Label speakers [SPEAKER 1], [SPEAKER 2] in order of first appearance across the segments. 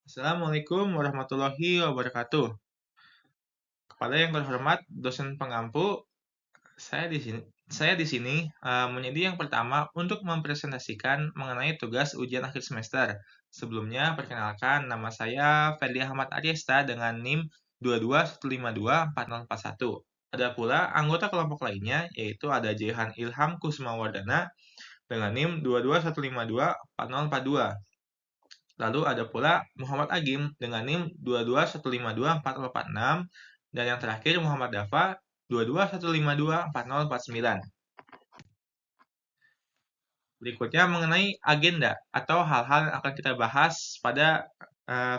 [SPEAKER 1] Assalamualaikum warahmatullahi wabarakatuh. Kepada yang terhormat dosen pengampu, saya di sini menjadi yang pertama untuk mempresentasikan mengenai tugas ujian akhir semester. Sebelumnya, perkenalkan nama saya Ferdi Ahmad Aryesta dengan NIM 22152401. Ada pula anggota kelompok lainnya, yaitu ada Jehan Ilham Kusmawardana dengan NIM 22152402. Lalu ada pula Muhammad Agim dengan NIM 22152406 dan yang terakhir Muhammad Dafa 22152409. Berikutnya mengenai agenda atau hal-hal yang akan kita bahas pada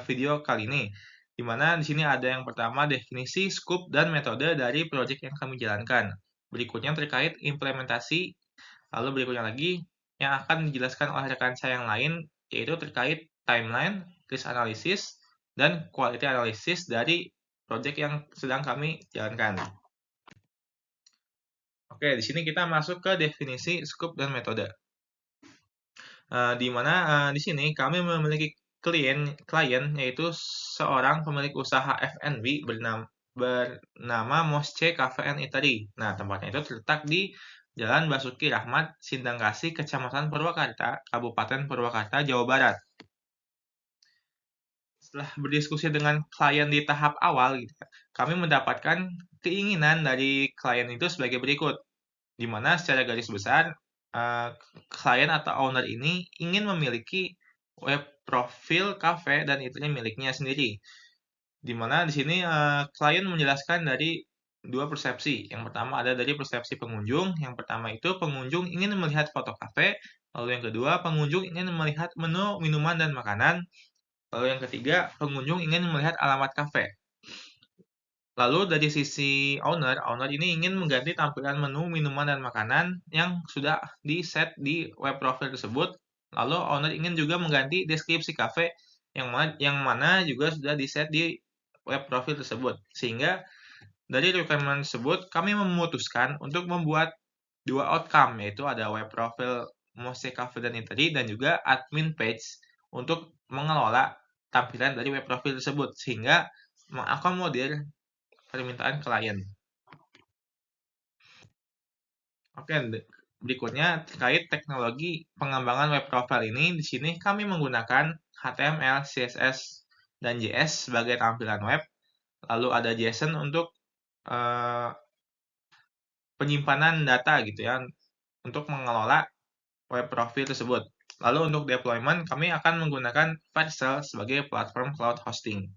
[SPEAKER 1] video kali ini. Di mana di sini ada yang pertama definisi, scope, dan metode dari proyek yang kami jalankan. Berikutnya terkait implementasi, lalu berikutnya lagi yang akan dijelaskan oleh rekan saya yang lain, yaitu terkait timeline, risk analysis, dan quality analysis dari proyek yang sedang kami jalankan. Oke, di sini kita masuk ke definisi, scope, dan metode. Di mana di sini kami memiliki klien yaitu seorang pemilik usaha F&B bernama Mosce Cafe and Eatery. Nah, tempatnya itu terletak di Jalan Basuki Rahmat, Sindangkasih, Kecamatan Purwakarta, Kabupaten Purwakarta, Jawa Barat. Setelah berdiskusi dengan klien di tahap awal, gitu, kami mendapatkan keinginan dari klien itu sebagai berikut, di mana secara garis besar klien atau owner ini ingin memiliki web profil kafe dan eatery miliknya sendiri. Di mana di sini klien menjelaskan dari dua persepsi. Yang pertama ada dari persepsi pengunjung. Yang pertama itu pengunjung ingin melihat foto kafe. Lalu yang kedua pengunjung ingin melihat menu minuman dan makanan. Lalu yang ketiga pengunjung ingin melihat alamat kafe. Lalu dari sisi owner ini ingin mengganti tampilan menu minuman dan makanan yang sudah di-set di web profil tersebut. Lalu owner ingin juga mengganti deskripsi kafe yang mana juga sudah di-set di web profil tersebut. Sehingga dari requirement tersebut kami memutuskan untuk membuat dua outcome, yaitu ada web profil Mosaic Cafe dan Eatery dan juga admin page untuk mengelola tampilan dari web profil tersebut sehingga mengakomodir permintaan klien. Oke, berikutnya terkait teknologi pengembangan web profile ini, di sini kami menggunakan HTML, CSS, dan JS sebagai tampilan web. Lalu ada JSON untuk penyimpanan data gitu ya, untuk mengelola web profil tersebut. Lalu untuk deployment, kami akan menggunakan Vercel sebagai platform cloud hosting.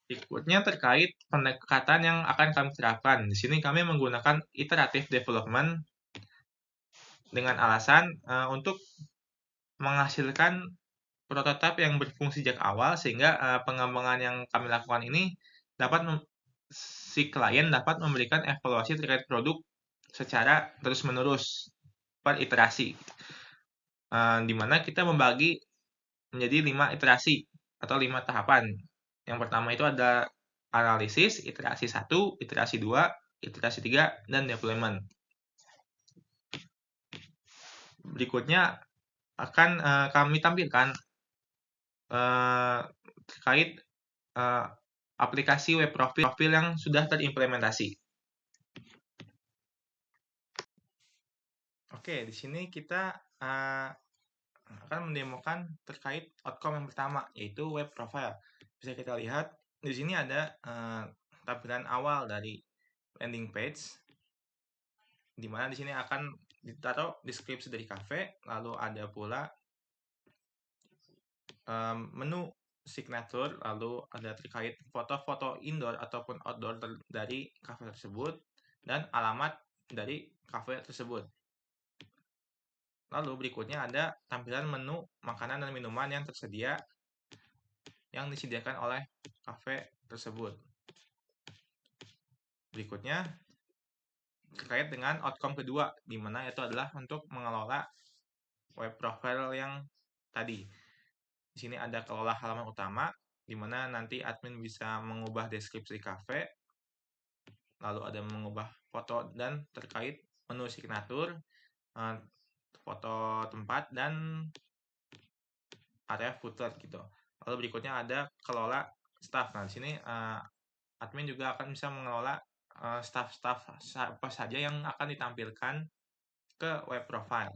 [SPEAKER 1] Berikutnya terkait pendekatan yang akan kami terapkan. Di sini kami menggunakan iterative development dengan alasan untuk menghasilkan prototipe yang berfungsi sejak awal sehingga pengembangan yang kami lakukan ini dapat si klien dapat memberikan evaluasi terkait produk secara terus-menerus per iterasi. Di mana kita membagi menjadi 5 iterasi atau 5 tahapan. Yang pertama itu ada analisis, iterasi 1, iterasi 2, iterasi 3, dan deployment. Berikutnya akan kami tampilkan terkait aplikasi web profil yang sudah terimplementasi. Oke, di sini kita akan mendemokan terkait outcome yang pertama, yaitu web profile. Bisa kita lihat di sini ada tampilan awal dari landing page, di mana di sini akan ditaruh deskripsi dari cafe, lalu ada pula menu signature, lalu ada terkait foto-foto indoor ataupun outdoor dari cafe tersebut, dan alamat dari cafe tersebut. Lalu berikutnya ada tampilan menu makanan dan minuman yang tersedia yang disediakan oleh cafe tersebut. Berikutnya terkait dengan outcome kedua, di mana itu adalah untuk mengelola web profile yang tadi. Di sini ada kelola halaman utama, di mana nanti admin bisa mengubah deskripsi cafe, lalu ada mengubah foto dan terkait menu signatur, foto tempat, dan area footer gitu. Lalu berikutnya ada kelola staff. Nah, di sini admin juga akan bisa mengelola staff-staff apa saja yang akan ditampilkan ke web profile.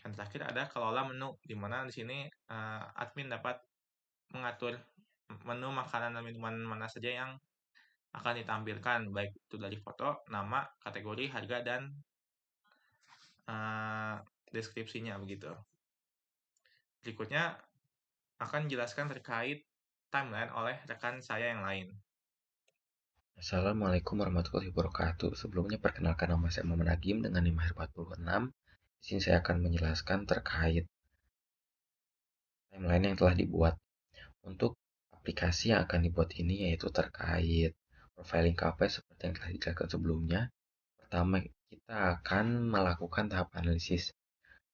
[SPEAKER 1] Dan terakhir ada kelola menu, di mana di sini admin dapat mengatur menu makanan dan minuman mana saja yang akan ditampilkan, baik itu dari foto, nama, kategori, harga, dan deskripsinya begitu. Berikutnya akan dijelaskan terkait timeline oleh rekan saya yang lain.
[SPEAKER 2] Assalamualaikum warahmatullahi wabarakatuh. Sebelumnya perkenalkan, nama saya Muhammad Agim dengan NIM 46. Di sini saya akan menjelaskan terkait timeline yang telah dibuat. Untuk aplikasi yang akan dibuat ini yaitu terkait profiling KP seperti yang telah dijelaskan sebelumnya. Pertama, kita akan melakukan tahap analisis.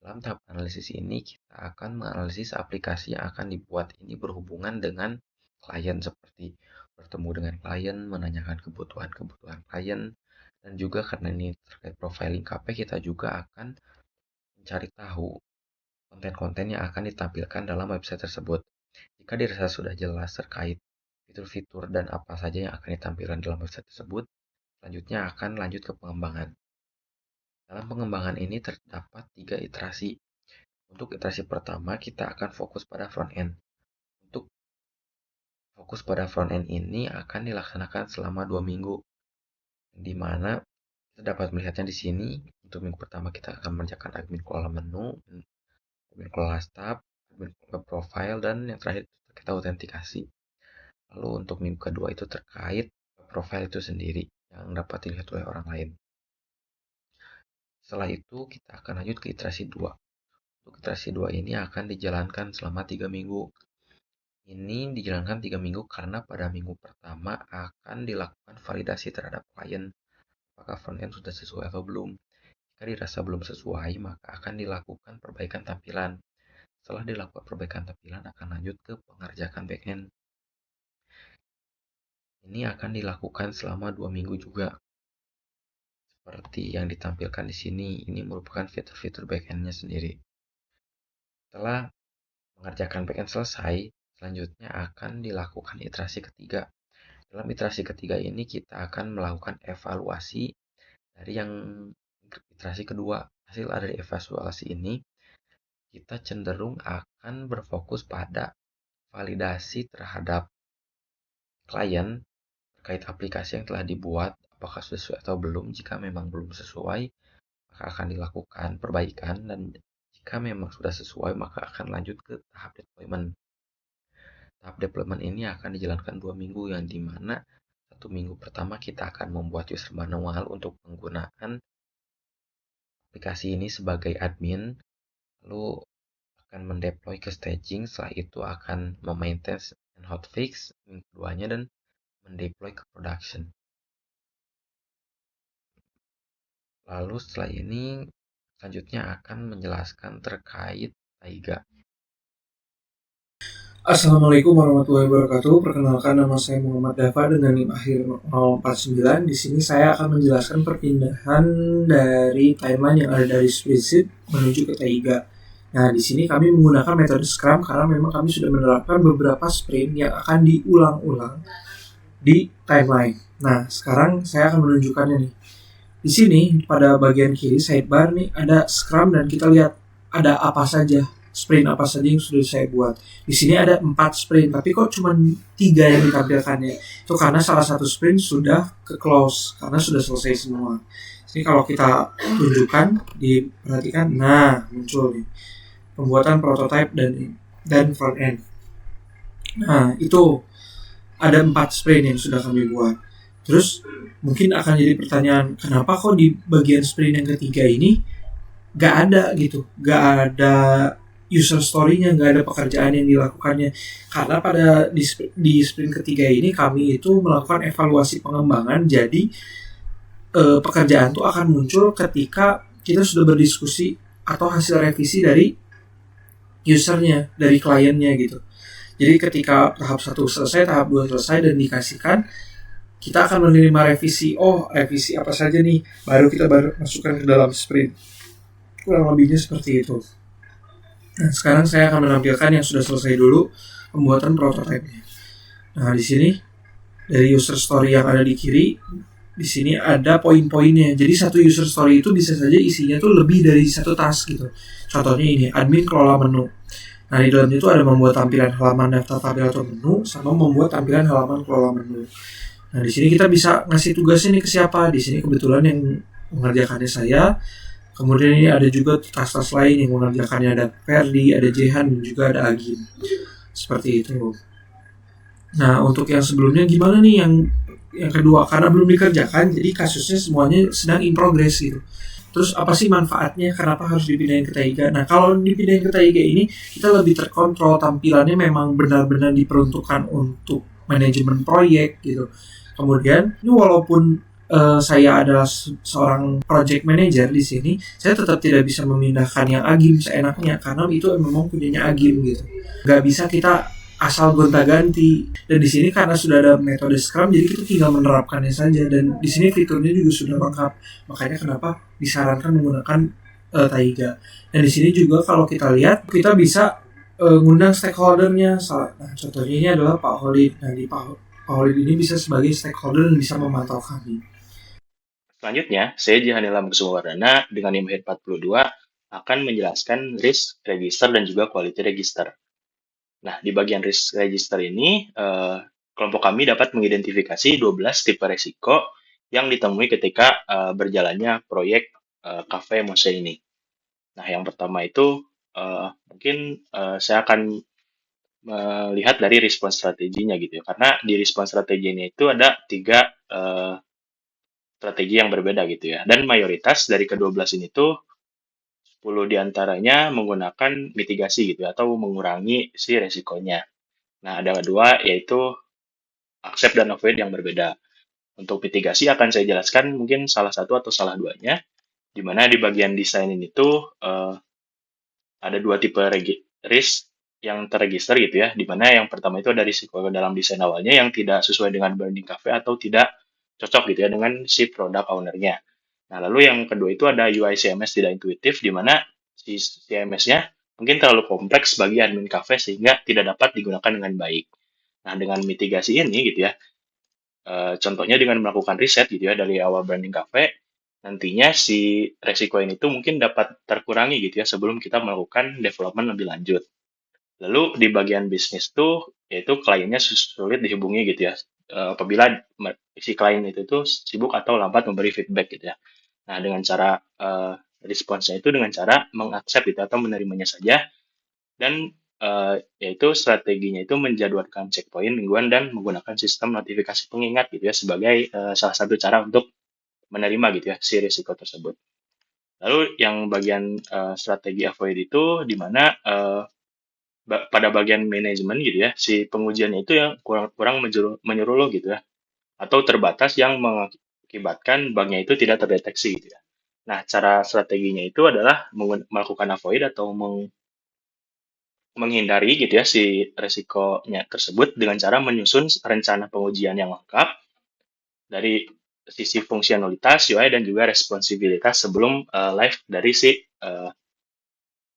[SPEAKER 2] Dalam tahap analisis ini, kita akan menganalisis aplikasi yang akan dibuat ini berhubungan dengan klien, seperti bertemu dengan klien, menanyakan kebutuhan-kebutuhan klien, dan juga karena ini terkait profiling KP, kita juga akan mencari tahu konten-konten yang akan ditampilkan dalam website tersebut. Jika dirasa sudah jelas terkait fitur-fitur dan apa saja yang akan ditampilkan dalam website tersebut, selanjutnya akan lanjut ke pengembangan. Dalam pengembangan ini terdapat 3 iterasi. Untuk iterasi pertama, kita akan fokus pada front end. Untuk fokus pada front end ini akan dilaksanakan selama 2 minggu, di mana kita dapat melihatnya di sini. Untuk minggu pertama kita akan mengerjakan admin kelola menu, admin kelola staff, admin web profile, dan yang terakhir kita autentikasi. Lalu untuk minggu kedua itu terkait web profile itu sendiri yang dapat dilihat oleh orang lain. Setelah itu kita akan lanjut ke iterasi 2. Untuk iterasi 2 ini akan dijalankan selama 3 minggu. Ini dijalankan 3 minggu karena pada minggu pertama akan dilakukan validasi terhadap klien apakah frontend sudah sesuai atau belum. Jika dirasa belum sesuai, maka akan dilakukan perbaikan tampilan. Setelah dilakukan perbaikan tampilan, akan lanjut ke pengerjakan backend. Ini akan dilakukan selama 2 minggu juga. Seperti yang ditampilkan di sini, ini merupakan fitur-fitur backend-nya sendiri. Setelah mengerjakan backend selesai, selanjutnya akan dilakukan iterasi ketiga. Dalam iterasi ketiga ini kita akan melakukan evaluasi dari yang iterasi kedua. Hasil dari evaluasi ini kita cenderung akan berfokus pada validasi terhadap klien terkait aplikasi yang telah dibuat, apakah sesuai atau belum. Jika memang belum sesuai, maka akan dilakukan perbaikan, dan jika memang sudah sesuai, maka akan lanjut ke tahap deployment. Tahap deployment ini akan dijalankan 2 minggu, yang dimana 1 minggu pertama kita akan membuat user manual untuk penggunaan aplikasi ini sebagai admin, lalu akan mendeploy ke staging, setelah itu akan memaintain and hotfix minggu keduanya, dan mendeploy ke production. Lalu setelah ini selanjutnya akan menjelaskan terkait Taiga.
[SPEAKER 3] Assalamualaikum warahmatullahi wabarakatuh. Perkenalkan, nama saya Muhammad Dava dengan NIM akhir 049. Di sini saya akan menjelaskan perpindahan dari timeline yang ada dari spreadsheet menuju ke Taiga. Nah, di sini kami menggunakan metode Scrum karena memang kami sudah menerapkan beberapa sprint yang akan diulang-ulang di timeline. Nah, sekarang saya akan menunjukkannya nih. Di sini pada bagian kiri sidebar nih ada Scrum, dan kita lihat ada apa saja, sprint apa saja yang sudah saya buat. Di sini ada 4 sprint, tapi kok cuma 3 yang ditampilkannya? Itu karena salah satu sprint sudah ke close, karena sudah selesai semua. Jadi kalau kita tunjukkan, diperhatikan, nah muncul nih pembuatan prototype dan front end. Nah itu ada 4 sprint yang sudah kami buat. Terus mungkin akan jadi pertanyaan, kenapa kok di bagian sprint yang ketiga ini gak ada gitu, gak ada user story-nya, nggak ada pekerjaan yang dilakukannya. Karena di sprint ketiga ini kami itu melakukan evaluasi pengembangan, jadi pekerjaan itu akan muncul ketika kita sudah berdiskusi atau hasil revisi dari usernya, dari kliennya gitu. Jadi ketika tahap 1 selesai, tahap 2 selesai dan dikasihkan, kita akan menerima revisi. Oh, revisi apa saja nih, baru kita masukkan ke dalam sprint. Kurang lebihnya seperti itu. Nah, sekarang saya akan menampilkan yang sudah selesai dulu pembuatan prototipe-nya. Nah, di sini dari user story yang ada di kiri, di sini ada poin-poinnya. Jadi satu user story itu bisa saja isinya tuh lebih dari satu task gitu. Contohnya ini, admin kelola menu. Nah, di dalamnya itu ada membuat tampilan halaman daftar tabel atau menu sama membuat tampilan halaman kelola menu. Nah, di sini kita bisa ngasih tugas ini ke siapa. Di sini kebetulan yang mengerjakannya saya. Kemudian ini ada juga tas-tas lain yang mengerjakannya, ada Ferdi, ada Jehan, dan juga ada Agim. Seperti itu. Nah, untuk yang sebelumnya gimana nih yang kedua? Karena belum dikerjakan, jadi kasusnya semuanya sedang in progress gitu. Terus apa sih manfaatnya? Kenapa harus dipindahin ke Taiga? Nah, kalau dipindahin ke Taiga ini kita lebih terkontrol, tampilannya memang benar-benar diperuntukkan untuk manajemen proyek gitu. Kemudian ini walaupun saya adalah seorang project manager di sini, saya tetap tidak bisa memindahkan yang Agim seenaknya karena itu memang punyanya Agim gitu. Gak bisa kita asal gonta-ganti. Dan di sini karena sudah ada metode Scrum, jadi kita tinggal menerapkannya saja. Dan di sini fiturnya juga sudah lengkap. Makanya kenapa disarankan menggunakan Taiga. Dan di sini juga kalau kita lihat, kita bisa ngundang stakeholdernya. Nah, contohnya ini adalah Pak Holid. Nah, Pak Holid ini bisa sebagai stakeholder dan bisa memantau kami.
[SPEAKER 4] Selanjutnya, saya Jihanila Kusumawardana dengan IMHIR 42 akan menjelaskan risk register dan juga quality register. Nah, di bagian risk register ini, kelompok kami dapat mengidentifikasi 12 tipe risiko yang ditemui ketika berjalannya proyek Cafe Mose ini. Nah, yang pertama itu mungkin saya akan melihat dari respon strateginya gitu ya. Karena di respon strateginya itu ada 3 strategi yang berbeda gitu ya. Dan mayoritas dari ke-12 ini tuh 10 diantaranya menggunakan mitigasi gitu ya, atau mengurangi si resikonya. Nah, ada dua yaitu accept dan avoid yang berbeda. Untuk mitigasi akan saya jelaskan mungkin salah satu atau salah duanya, di mana di bagian desain ini tuh ada 2 tipe risk yang terregister gitu ya, di mana yang pertama itu ada risiko dalam desain awalnya yang tidak sesuai dengan branding cafe atau tidak cocok gitu ya dengan si produk owner-nya. Nah, lalu yang kedua itu ada UI CMS tidak intuitif, di mana si CMS-nya mungkin terlalu kompleks bagi admin cafe sehingga tidak dapat digunakan dengan baik. Nah, dengan mitigasi ini gitu ya, contohnya dengan melakukan riset gitu ya dari awal branding cafe, nantinya si resiko ini tuh mungkin dapat terkurangi gitu ya sebelum kita melakukan development lebih lanjut. Lalu di bagian bisnis tuh yaitu kliennya sulit dihubungi gitu ya. Apabila si klien itu tuh sibuk atau lambat memberi feedback gitu ya. Nah, dengan cara responsnya itu dengan cara mengaccept gitu atau menerimanya saja, dan yaitu strateginya itu menjadwalkan checkpoint mingguan dan menggunakan sistem notifikasi pengingat gitu ya sebagai salah satu cara untuk menerima gitu ya si risiko tersebut. Lalu yang bagian strategi avoid itu di mana pada bagian manajemen gitu ya, si pengujiannya itu yang kurang menyeluruh gitu ya, atau terbatas yang mengakibatkan bugnya itu tidak terdeteksi gitu ya. Nah, cara strateginya itu adalah melakukan avoid atau menghindari gitu ya si resikonya tersebut dengan cara menyusun rencana pengujian yang lengkap dari sisi fungsionalitas, UI, dan juga responsibilitas sebelum live dari si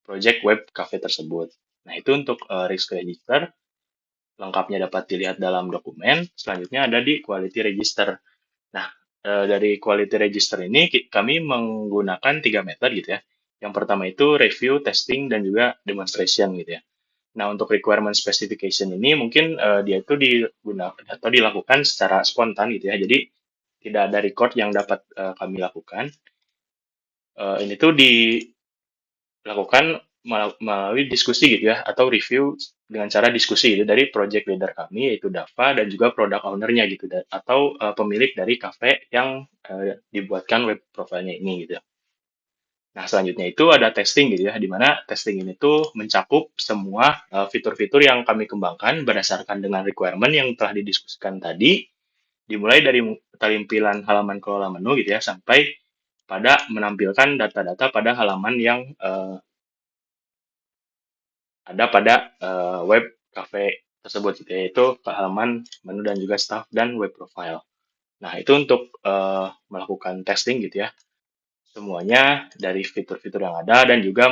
[SPEAKER 4] project web cafe tersebut. Nah, itu untuk risk register. Lengkapnya dapat dilihat dalam dokumen. Selanjutnya ada di quality register. Nah, dari quality register ini kami menggunakan 3 metode gitu ya. Yang pertama itu review, testing, dan juga demonstration gitu ya. Nah, untuk requirement specification ini mungkin dia itu digunakan atau dilakukan secara spontan gitu ya. Jadi tidak ada record yang dapat kami lakukan. Ini tuh dilakukan melalui diskusi gitu ya, atau review dengan cara diskusi gitu dari project leader kami yaitu Dava dan juga product owner-nya gitu atau pemilik dari cafe yang dibuatkan web profile-nya ini gitu. Nah, selanjutnya itu ada testing gitu ya, di mana testing ini tuh mencakup semua fitur-fitur yang kami kembangkan berdasarkan dengan requirement yang telah didiskusikan tadi, dimulai dari tampilan halaman kelola menu gitu ya, sampai pada menampilkan data-data pada halaman yang ada pada web cafe tersebut gitu, yaitu halaman menu dan juga staff dan web profile. Nah, itu untuk melakukan testing gitu ya. Semuanya dari fitur-fitur yang ada dan juga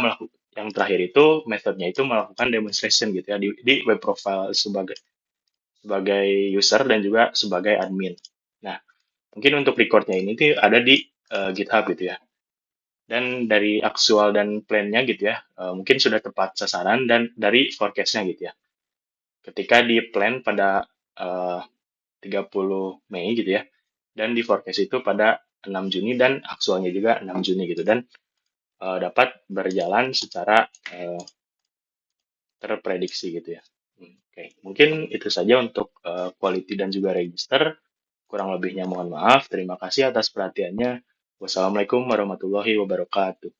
[SPEAKER 4] yang terakhir itu metodenya itu melakukan demonstration gitu ya di web profile sebagai user dan juga sebagai admin. Nah, mungkin untuk recordnya ini tuh ada di GitHub gitu ya. Dan dari aktual dan plan-nya gitu ya, mungkin sudah tepat sasaran dan dari forecast-nya gitu ya. Ketika di plan pada 30 Mei gitu ya, dan di forecast itu pada 6 Juni dan aktualnya juga 6 Juni gitu. Dan dapat berjalan secara terprediksi gitu ya. Oke, mungkin itu saja untuk quality dan juga register. Kurang lebihnya mohon maaf. Terima kasih atas perhatiannya. Wassalamualaikum warahmatullahi wabarakatuh.